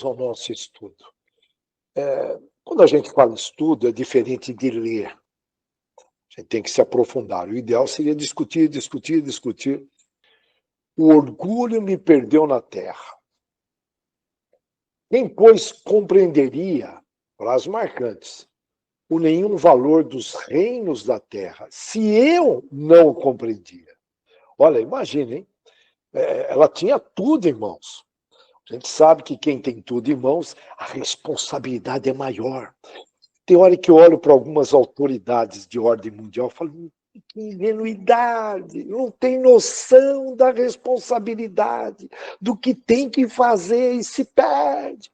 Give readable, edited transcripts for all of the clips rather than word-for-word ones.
vamos ao nosso estudo. Quando a gente fala estudo, é diferente de ler. A gente tem que se aprofundar. O ideal seria discutir, discutir, discutir. O orgulho me perdeu na terra. Quem, pois, compreenderia, frases marcantes, o nenhum valor dos reinos da terra, se eu não o compreendia? Olha, imagina, hein? Ela tinha tudo em mãos. A gente sabe que quem tem tudo em mãos, a responsabilidade é maior. Tem hora que eu olho para algumas autoridades de ordem mundial e falo, que ingenuidade, não tem noção da responsabilidade, do que tem que fazer e se perde.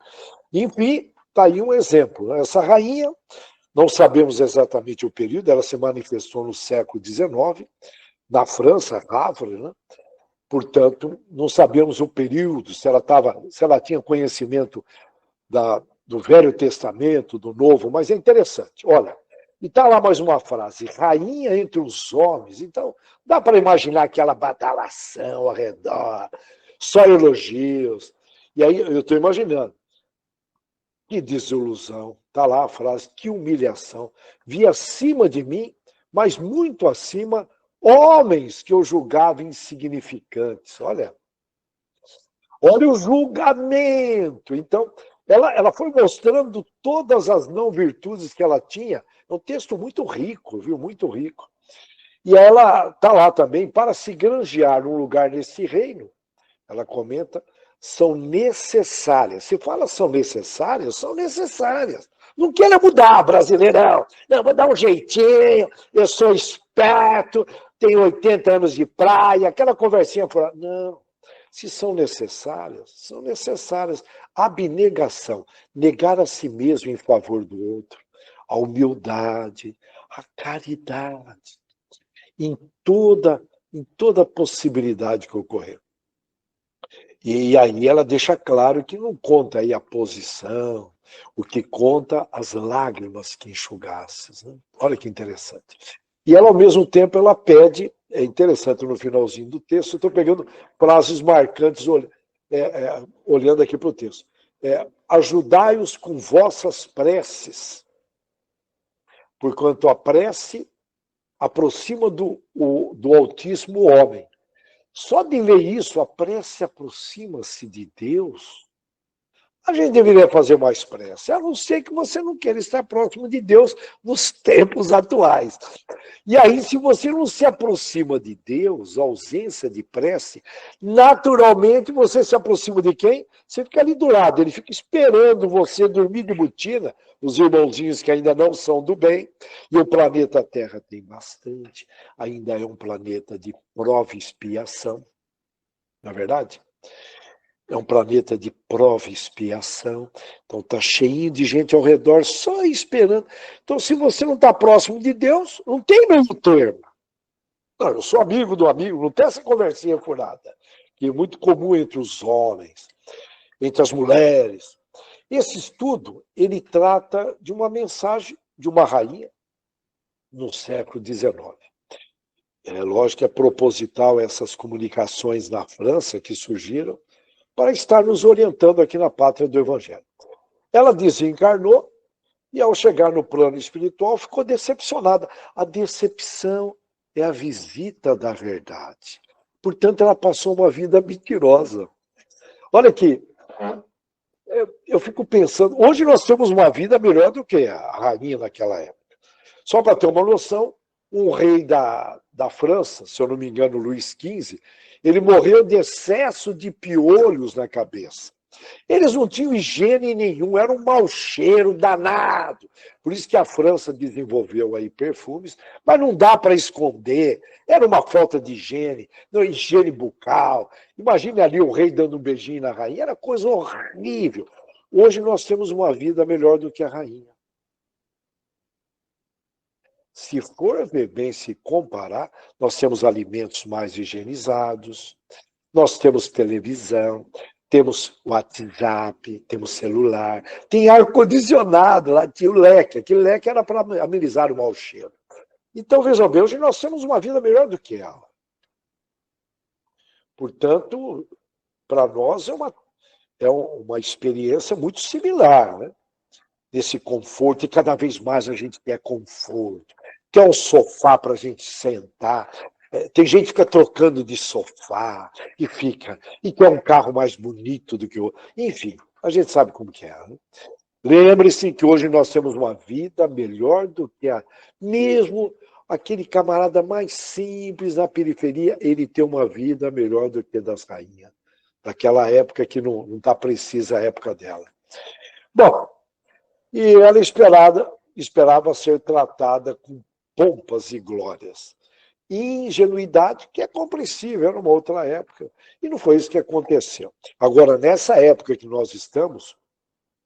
Enfim, está aí um exemplo. Essa rainha, não sabemos exatamente o período, ela se manifestou no século XIX, na França, Havre, né? Portanto, não sabemos o período, se ela tinha conhecimento do Velho Testamento, do Novo, mas é interessante. Olha, e está lá mais uma frase, rainha entre os homens. Então, dá para imaginar aquela badalação ao redor, só elogios. E aí eu estou imaginando, que desilusão. Está lá a frase, que humilhação. Vi acima de mim, mas muito acima, homens que eu julgava insignificantes. Olha o julgamento. Então, ela foi mostrando todas as não virtudes que ela tinha. É um texto muito rico, viu? Muito rico. E ela está lá também, para se granjear um lugar nesse reino, ela comenta, são necessárias. Se fala são necessárias, são necessárias. Não queira mudar, brasileirão. Não, vou dar um jeitinho, eu sou esperto, tenho 80 anos de praia, aquela conversinha fora. Não. Se são necessárias, são necessárias. A abnegação, negar a si mesmo em favor do outro, a humildade, a caridade, em toda possibilidade que ocorrer. E aí ela deixa claro que não conta aí a posição, o que conta as lágrimas que enxugasses. Né? Olha que interessante. E ela, ao mesmo tempo, ela pede, é interessante no finalzinho do texto, eu estou pegando frases marcantes, olhando aqui para o texto. Ajudai-os com vossas preces, porquanto a prece aproxima do Altíssimo o homem. Só de ler isso, a prece aproxima-se de Deus. A gente deveria fazer mais prece, a não ser que você não queira estar próximo de Deus nos tempos atuais. E aí, se você não se aproxima de Deus, ausência de prece, naturalmente você se aproxima de quem? Você fica ali do lado, ele fica esperando você dormir de botina, os irmãozinhos que ainda não são do bem, e o planeta Terra tem bastante, ainda é um planeta de prova e expiação, não é verdade? É um planeta de prova e expiação. Então está cheio de gente ao redor só esperando. Então, se você não está próximo de Deus, não tem meio termo. Não, eu sou amigo do amigo, não tem essa conversinha furada, que é muito comum entre os homens, entre as mulheres. Esse estudo, ele trata de uma mensagem de uma rainha no século XIX. É lógico que é proposital essas comunicações na França que surgiram, para estar nos orientando aqui na pátria do Evangelho. Ela desencarnou e, ao chegar no plano espiritual, ficou decepcionada. A decepção é a visita da verdade. Portanto, ela passou uma vida mentirosa. Olha aqui, eu fico pensando, hoje nós temos uma vida melhor do que a rainha naquela época. Só para ter uma noção, um rei da França, se eu não me engano, Luís XV, ele morreu de excesso de piolhos na cabeça. Eles não tinham higiene nenhum, era um mau cheiro danado. Por isso que a França desenvolveu aí perfumes, mas não dá para esconder. Era uma falta de higiene, não, higiene bucal. Imagine ali o rei dando um beijinho na rainha, era coisa horrível. Hoje nós temos uma vida melhor do que a rainha. Se for ver bem, se comparar, nós temos alimentos mais higienizados, nós temos televisão, temos WhatsApp, temos celular, tem ar-condicionado, lá tinha o leque, aquele leque era para amenizar o mau cheiro. Então, vejam bem, hoje nós temos uma vida melhor do que ela. Portanto, para nós é uma experiência muito similar, né? Desse conforto, e cada vez mais a gente quer conforto, quer um sofá para a gente sentar. Tem gente que fica trocando de sofá e quer um carro mais bonito do que o outro. Enfim, a gente sabe como que é. Né? Lembre-se que hoje nós temos uma vida melhor do que mesmo aquele camarada mais simples na periferia, ele tem uma vida melhor do que a das rainhas, daquela época que não está precisa a época dela. Bom, e ela esperava ser tratada com pompas e glórias. E ingenuidade, que é compreensível, era uma outra época. E não foi isso que aconteceu. Agora, nessa época que nós estamos,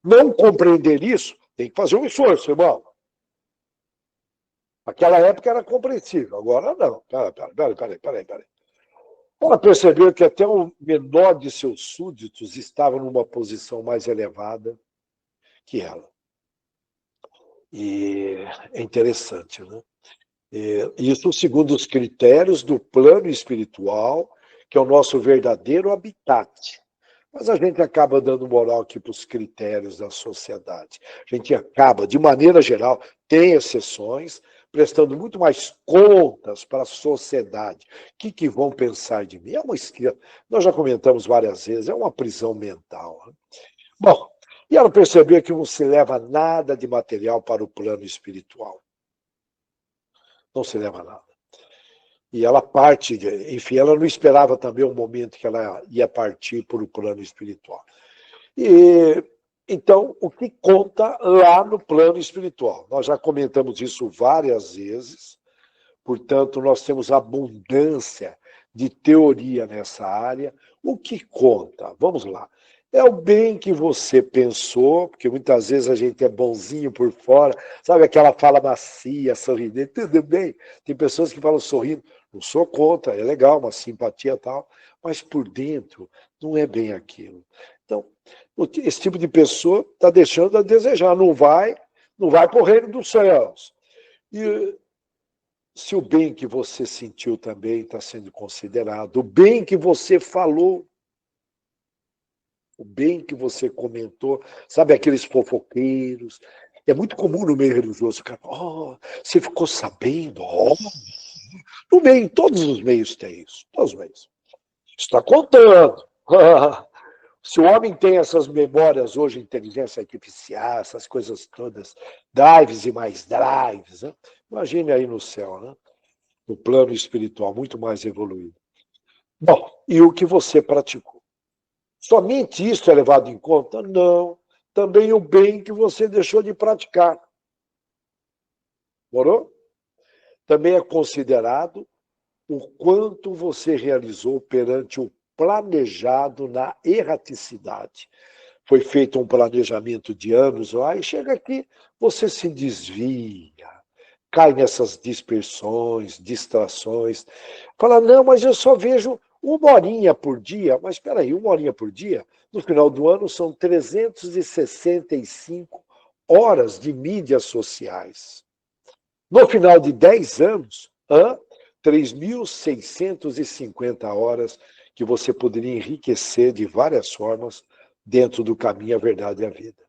não compreender isso, tem que fazer um esforço, irmão. Aquela época era compreensível, agora não. Peraí. Ela percebeu que até o menor de seus súditos estava numa posição mais elevada que ela. E é interessante, né? Isso segundo os critérios do plano espiritual, que é o nosso verdadeiro habitat. Mas a gente acaba dando moral aqui para os critérios da sociedade. A gente acaba, de maneira geral, tem exceções, prestando muito mais contas para a sociedade. O que vão pensar de mim? É uma esquerda. Nós já comentamos várias vezes, é uma prisão mental. Né? Bom, e ela percebeu que não se leva nada de material para o plano espiritual. Não se leva nada. E ela parte, enfim, ela não esperava também o momento que ela ia partir para o plano espiritual. E então, o que conta lá no plano espiritual? Nós já comentamos isso várias vezes, portanto, nós temos abundância de teoria nessa área. O que conta? Vamos lá. É o bem que você pensou, porque muitas vezes a gente é bonzinho por fora, sabe aquela fala macia, sorridente, tudo bem. Tem pessoas que falam sorrindo, não sou contra, é legal, uma simpatia e tal, mas por dentro não é bem aquilo. Então, esse tipo de pessoa está deixando a desejar, não vai para o reino dos céus. E se o bem que você sentiu também está sendo considerado, o bem que você falou, o bem que você comentou, sabe aqueles fofoqueiros? É muito comum no meio religioso, cara, você ficou sabendo? No meio, em todos os meios tem isso, todos os meios. Está contando. Se o homem tem essas memórias hoje, inteligência artificial, essas coisas todas, drives e mais drives, né? Imagine aí no céu, né? No plano espiritual, muito mais evoluído. Bom, e o que você praticou? Somente isso é levado em conta? Não. Também o bem que você deixou de praticar. Morou? Também é considerado o quanto você realizou perante o planejado na erraticidade. Foi feito um planejamento de anos lá e chega aqui, você se desvia, cai nessas dispersões, distrações. Fala, não, mas eu só vejo 1 horinha por dia. Mas espera aí, 1 horinha por dia? No final do ano são 365 horas de mídias sociais. No final de 10 anos, 3.650 horas que você poderia enriquecer de várias formas dentro do caminho à verdade e à vida.